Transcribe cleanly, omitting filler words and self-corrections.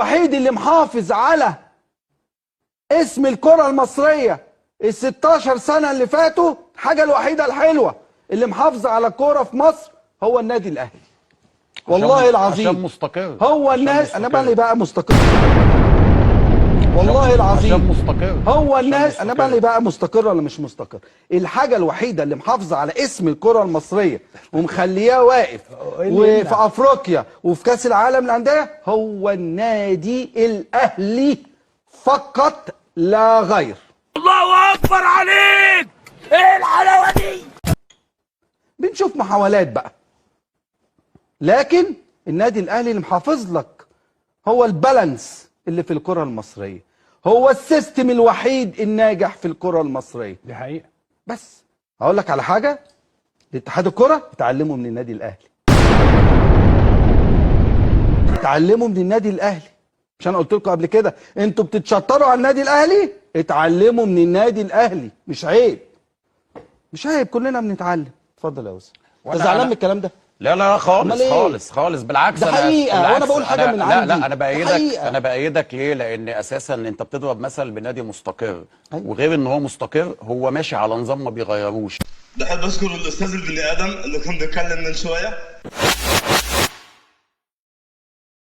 الوحيد اللي محافظ على اسم الكرة المصرية ال 16 سنة اللي فاتوا، الحاجة الوحيدة الحلوة اللي محافظة على الكرة في مصر هو النادي الأهلي. والله العظيم عشان مستقر. هو الناس. أنا مالي بقى مستقر، والله العظيم عشان مستقر. هو الناس. أنا مالي بقى مستقر ولا مش مستقر. الحاجة الوحيدة اللي محافظة على اسم الكرة المصرية ومخلياه واقف وفي أفريقيا وفي كأس العالم للأندية هو النادي الأهلي فقط لا غير. الله اكبر عليك، ايه الحلاوه دي؟ بنشوف محاولات بقى، لكن النادي الاهلي اللي محافظ لك هو البالانس اللي في الكره المصريه، هو السيستم الوحيد الناجح في الكره المصريه. دي حقيقه. بس هقول لك على حاجه، اتحاد الكره اتعلموا من النادي الاهلي، اتعلموا من النادي الاهلي. مش انا قلت لكم قبل كده انتوا بتتشطروا على النادي الاهلي؟ اتعلموا من النادي الاهلي، مش عيب، مش عيب، كلنا بنتعلم. اتفضل يا أستاذ. انت زعلان من الكلام ده؟ لا لا خالص إيه؟ خالص خالص، بالعكس. ده حقيقه، وانا بقول حاجه من عندي. لا انا بايدك ليه؟ لان اساسا انت بتضرب مثل بنادي مستقر. أيوة. وغير ان هو مستقر، هو ماشي على نظام ما بيغيروش. بحب اشكر الاستاذ البني ادم اللي كان بيتكلم من شويه.